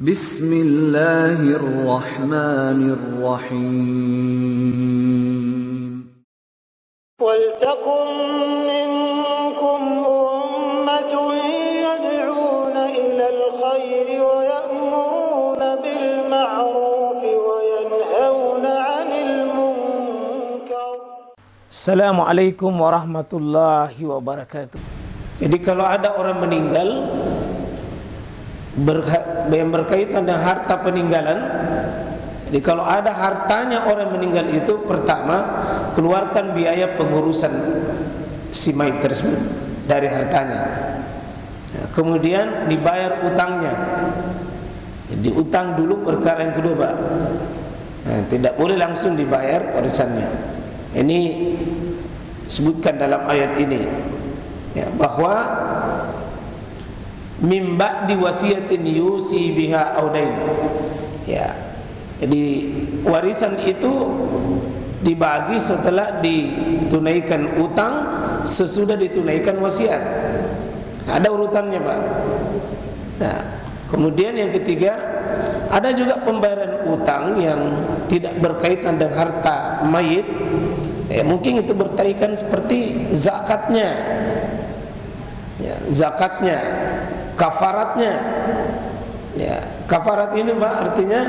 Bismillahirrahmanirrahim. وَلْتَكُنْ مِنْكُمْ أُمَّةٌ يَدْعُونَ إِلَى الْخَيْرِ وَيَأْمُرُونَ بِالْمَعْرُوفِ وَيَنْهَوْنَ عَنِ الْمُنْكَرِ. Assalamualaikum warahmatullahi wabarakatuh. Jadi kalau ada orang meninggal yang berkaitan dengan harta peninggalan, jadi kalau ada hartanya orang meninggal itu, pertama keluarkan biaya pengurusan si mayit tersebut dari hartanya. Kemudian dibayar utangnya. Diutang dulu perkara yang kedua, Pak. Tidak boleh langsung dibayar warisannya. Ini sebutkan dalam ayat ini, bahwa mimba di wasiatin yusi biha audain. Jadi warisan itu dibagi setelah ditunaikan utang, sesudah ditunaikan wasiat. Ada urutannya, Pak. Nah, kemudian yang ketiga, ada juga pembayaran utang yang tidak berkaitan dengan harta mayit. Mungkin itu berkaitan seperti zakatnya, zakatnya, kafaratnya. Kafarat ini, Pak, artinya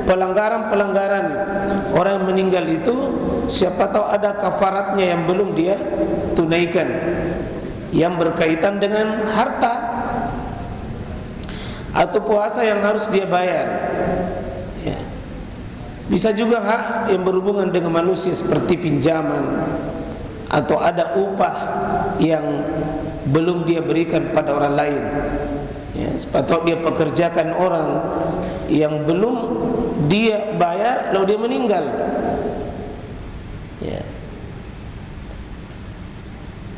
pelanggaran-pelanggaran orang yang meninggal itu, siapa tahu ada kafaratnya yang belum dia tunaikan, yang berkaitan dengan harta, atau puasa yang harus dia bayar. Bisa juga hak yang berhubungan dengan manusia seperti pinjaman, atau ada upah yang belum dia berikan pada orang lain. Sepatutnya dia pekerjakan orang yang belum dia bayar lalu dia meninggal.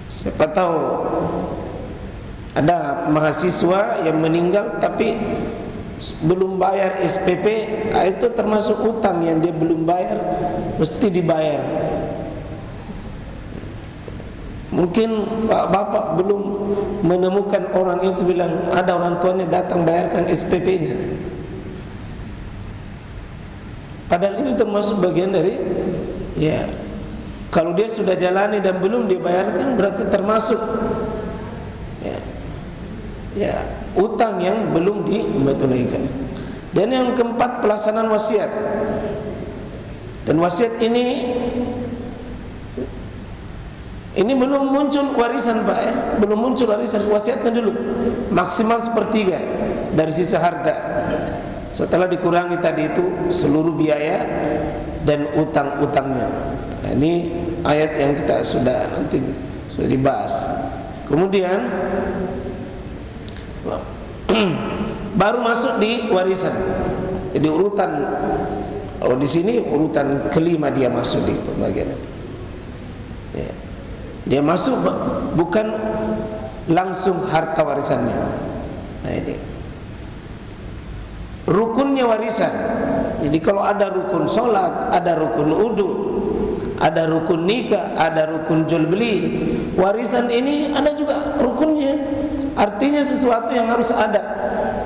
Siapa tahu ada mahasiswa yang meninggal tapi belum bayar SPP, itu termasuk utang yang dia belum bayar, mesti dibayar. Mungkin bapak belum menemukan orang itu, bilang ada orang tuanya datang bayarkan SPP-nya. Padahal itu termasuk bagian dari, kalau dia sudah jalani dan belum dibayarkan, berarti termasuk utang yang belum ditunaikan. Dan yang keempat, pelaksanaan wasiat. Dan wasiat ini belum muncul warisan, Pak, belum muncul warisan. Wasiatnya dulu maksimal sepertiga dari sisa harta, setelah dikurangi tadi itu seluruh biaya dan utang-utangnya. Ini ayat yang kita sudah dibahas. Kemudian baru masuk di warisan. Jadi urutan, kalau di sini urutan kelima dia masuk di pembagian. Dia masuk bukan langsung harta warisannya. Nah, ini rukunnya warisan. Jadi kalau ada rukun sholat, ada rukun wudu, ada rukun nikah, ada rukun jual beli, warisan ini ada juga rukunnya. Artinya sesuatu yang harus ada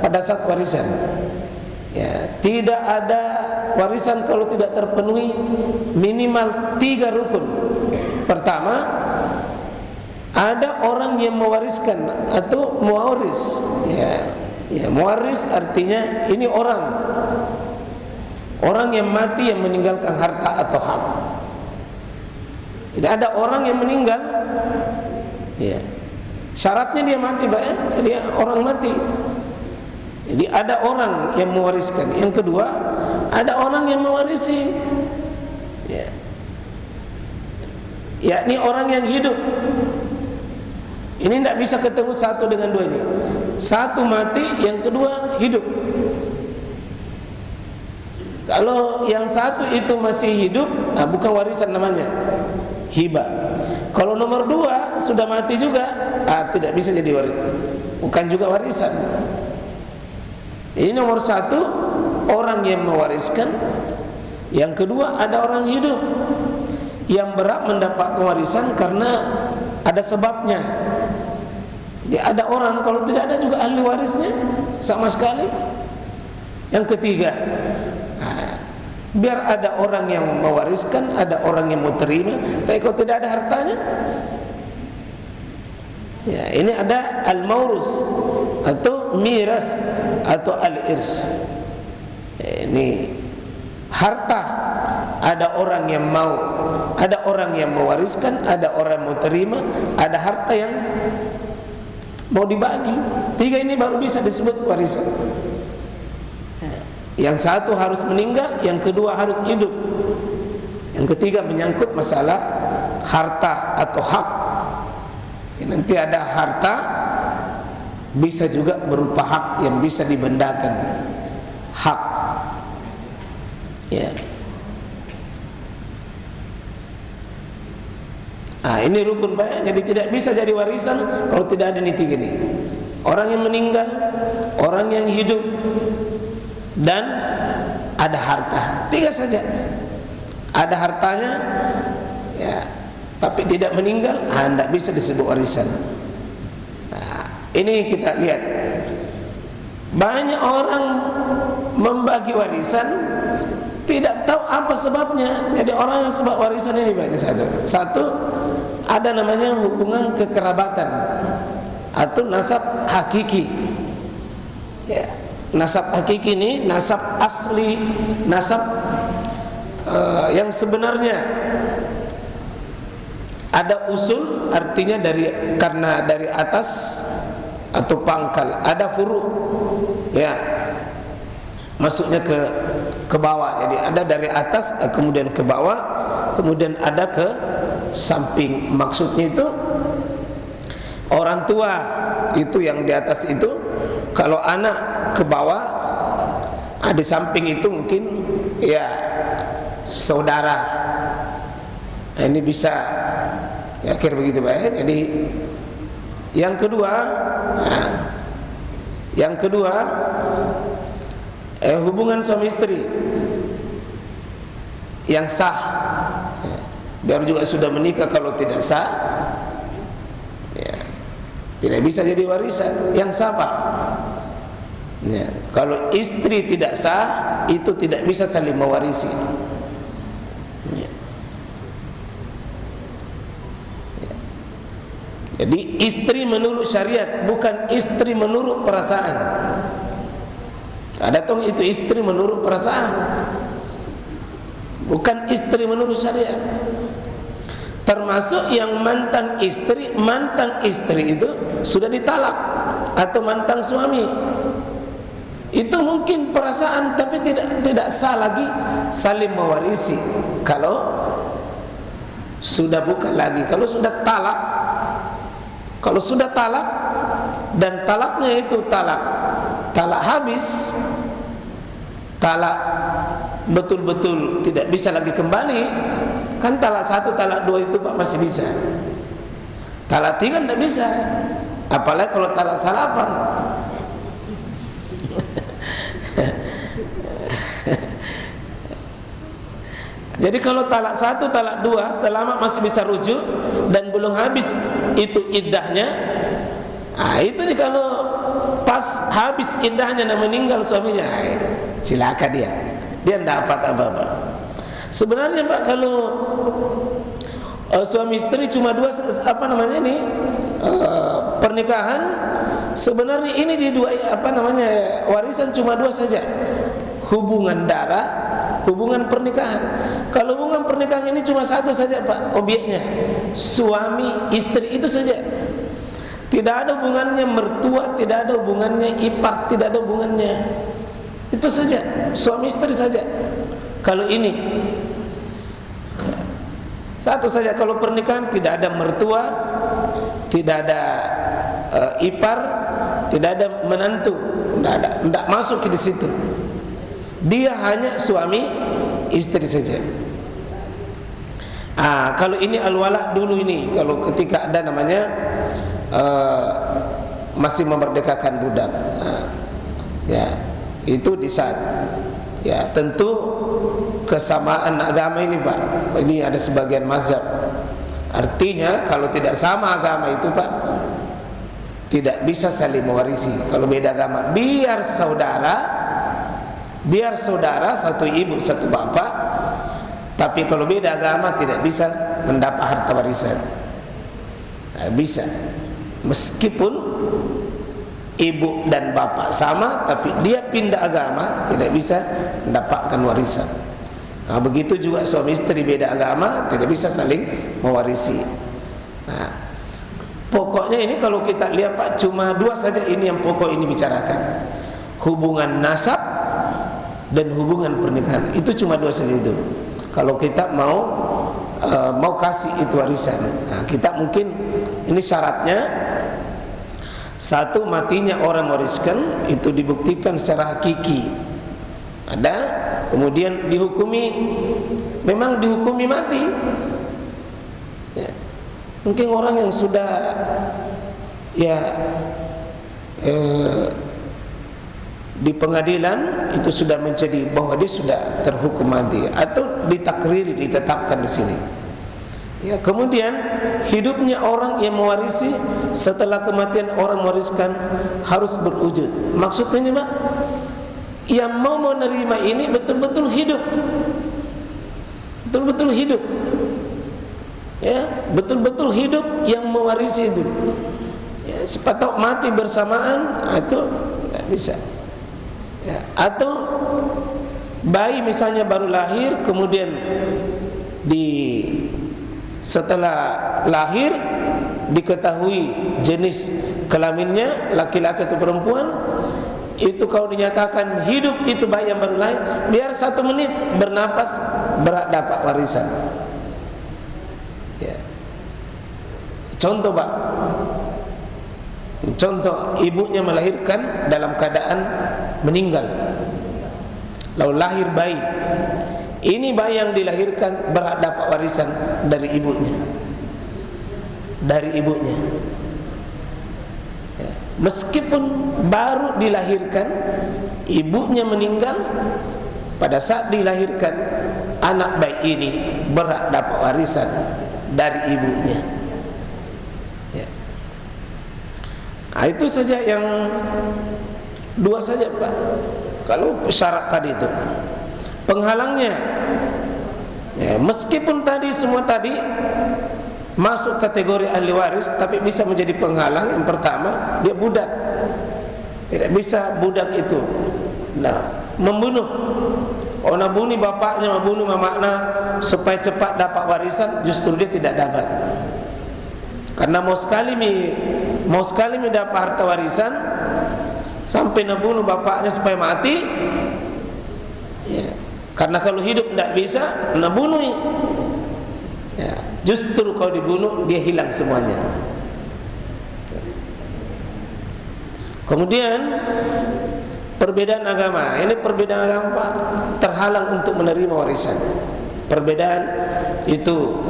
pada saat warisan. Tidak ada warisan kalau tidak terpenuhi minimal 3 rukun. Pertama, ada orang yang mewariskan atau mewaris. Mewaris artinya ini orang yang mati yang meninggalkan harta atau hak. Tidak ada orang yang meninggal, syaratnya dia mati, Pak, dia orang mati. Jadi ada orang yang mewariskan. Yang kedua, ada orang yang mewarisi, yakni orang yang hidup. Ini tidak bisa ketemu satu dengan dua ini. Satu mati, yang kedua hidup. Kalau yang satu itu masih hidup, bukan warisan namanya, hibah. Kalau nomor 2 sudah mati juga, tidak bisa jadi waris, bukan juga warisan. Ini nomor 1 orang yang mewariskan. Yang kedua ada orang hidup yang berhak mendapatkan warisan karena ada sebabnya. Jadi ada orang kalau tidak ada juga ahli warisnya sama sekali. Yang ketiga, biar ada orang yang mewariskan, ada orang yang mau terima. Tapi kalau tidak ada hartanya, ya, ini ada al-maurus atau miras atau al-irs. Ini harta, ada orang yang mau, ada orang yang mewariskan, ada orang yang mau terima, ada harta yang mau dibagi. Tiga ini baru bisa disebut warisan. Yang satu harus meninggal, yang kedua harus hidup, yang ketiga menyangkut masalah harta atau hak. Nanti ada harta bisa juga berupa hak yang bisa dibendakan, hak, ya. Ini rukun Pak. Jadi tidak bisa jadi warisan kalau tidak ada ini tiga ini. Orang yang meninggal, orang yang hidup, dan ada harta. Tiga saja. Ada hartanya, ya, tapi tidak meninggal, tidak bisa disebut warisan. Ini kita lihat, banyak orang membagi warisan tidak tahu apa sebabnya. Jadi orang yang sebab warisan ini banyak. Satu, ada namanya hubungan kekerabatan atau nasab hakiki. Ya. Nasab hakiki ini nasab asli, nasab yang sebenarnya ada usul, artinya karena dari atas atau pangkal, ada furu, ya, masuknya ke bawah. Jadi ada dari atas kemudian ke bawah, kemudian ada ke samping. Maksudnya itu orang tua itu yang di atas itu, kalau anak ke bawah, di samping itu mungkin ya saudara. Ini bisa, ya kira begitu Pak ya. Jadi yang kedua, hubungan suami istri yang sah. Biar juga sudah menikah, kalau tidak sah, ya, tidak bisa jadi warisan. Yang sah Pak. Ya, kalau istri tidak sah, itu tidak bisa saling mewarisi. Ya. Ya. Jadi istri menurut syariat, bukan istri menurut perasaan. Ada tong itu istri menurut perasaan, bukan istri menurut syariat. Termasuk yang mantan istri itu sudah ditalak, atau mantan suami. Itu mungkin perasaan, tapi tidak sah lagi saling mewarisi. Kalau sudah bukan lagi, kalau sudah talak, dan talaknya itu talak habis, talak betul-betul tidak bisa lagi kembali. Kan talak 1, talak 2 itu Pak masih bisa. Talak 3 tidak bisa. Apalagi kalau talak salapan. Jadi kalau talak 1, talak 2 selama masih bisa rujuk dan belum habis itu iddahnya, itu nih, kalau pas habis iddahnya dan meninggal suaminya, cilaka dia tidak dapat apa-apa. Sebenarnya Pak, kalau suami istri cuma dua, pernikahan, sebenarnya ini jadi dua, warisan cuma dua saja. Hubungan darah, hubungan pernikahan. Kalau hubungan pernikahan ini cuma satu saja Pak, objeknya suami istri, itu saja. Tidak ada hubungannya mertua, tidak ada hubungannya ipar, tidak ada hubungannya. Itu saja, suami istri saja. Kalau ini satu saja. Kalau pernikahan tidak ada mertua, tidak ada ipar, tidak ada menantu, tidak masuk di situ. Dia hanya suami istri saja. Kalau ini al-wala dulu ini, kalau ketika ada namanya masih memerdekakan budak, ya itu di saat, ya tentu kesamaan agama ini Pak, ini ada sebagian mazhab. Artinya kalau tidak sama agama itu Pak, tidak bisa saling mewarisi. Kalau beda agama, biar saudara, Biar saudara satu ibu satu bapak, tapi kalau beda agama tidak bisa mendapat harta warisan. Tidak bisa. Meskipun ibu dan bapak sama, tapi dia pindah agama, tidak bisa mendapatkan warisan. Nah, begitu juga suami istri beda agama, tidak bisa saling mewarisi. Nah, pokoknya ini kalau kita lihat Pak, cuma dua saja ini yang pokok ini bicarakan. Hubungan nasab dan hubungan pernikahan. Itu cuma dua saja itu. Kalau kita mau kasih itu warisan, nah, kita mungkin ini syaratnya satu, matinya orang mewariskan itu dibuktikan secara hakiki ada, kemudian memang dihukumi mati. Ya. Mungkin orang yang sudah di pengadilan itu sudah menjadi bahwa dia sudah terhukum mati atau ditakriri, ditetapkan di sini. Ya, kemudian hidupnya orang yang mewarisi setelah kematian orang mewariskan harus berwujud. Maksudnya ini Pak, yang mau menerima ini betul-betul hidup, betul-betul hidup, ya, betul-betul hidup yang mewarisi itu. Ya, sepatah mati bersamaan itu tidak bisa. Ya, atau bayi misalnya baru lahir, kemudian setelah lahir diketahui jenis kelaminnya laki-laki atau perempuan, itu kalau dinyatakan hidup itu bayi yang baru lahir, biar 1 menit bernapas berat dapat warisan. Ya. Contoh Pak, contoh ibunya melahirkan dalam keadaan meninggal, lalu lahir bayi. Ini bayi yang dilahirkan berhak dapat warisan dari ibunya, dari ibunya. Ya. Meskipun baru dilahirkan, ibunya meninggal, pada saat dilahirkan anak bayi ini berhak dapat warisan dari ibunya. Ya. Nah, itu saja yang dua saja Pak. Kalau syarat tadi itu penghalangnya, ya, meskipun tadi semua tadi masuk kategori ahli waris, tapi bisa menjadi penghalang. Yang pertama, dia budak. Tidak bisa budak itu membunuh. Orang bunuh bapaknya, membunuh mamaknya supaya cepat dapat warisan, justru dia tidak dapat. Karena mau sekali mendapat harta warisan, sampai membunuh bapaknya supaya mati. Ya. Karena kalau hidup tidak bisa, bunuh. Ya. Justru kalau dibunuh dia hilang semuanya. Kemudian perbedaan agama. Ini perbedaan agama Pak, terhalang untuk menerima warisan. Perbedaan itu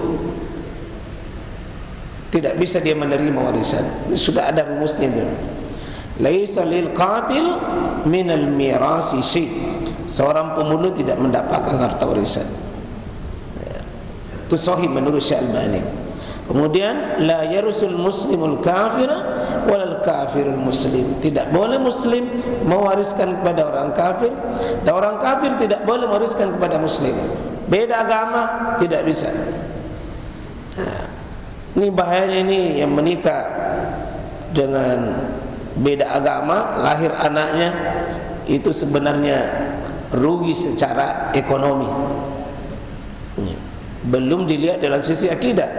tidak bisa dia menerima warisan. Ini sudah ada rumusnya itu. Laisa lil qatil minal mirasi syai. Seorang pembunuh tidak mendapatkan harta warisan. Itu sahih menurut Syekh Albani. Kemudian la yarusul muslimul kafira walal kafirul muslim. Tidak boleh muslim mewariskan kepada orang kafir, dan orang kafir tidak boleh mewariskan kepada muslim. Beda agama tidak bisa. Nah, ini bahayanya ini yang menikah dengan beda agama, lahir anaknya itu sebenarnya rugi secara ekonomi. Belum dilihat dalam sisi akidah.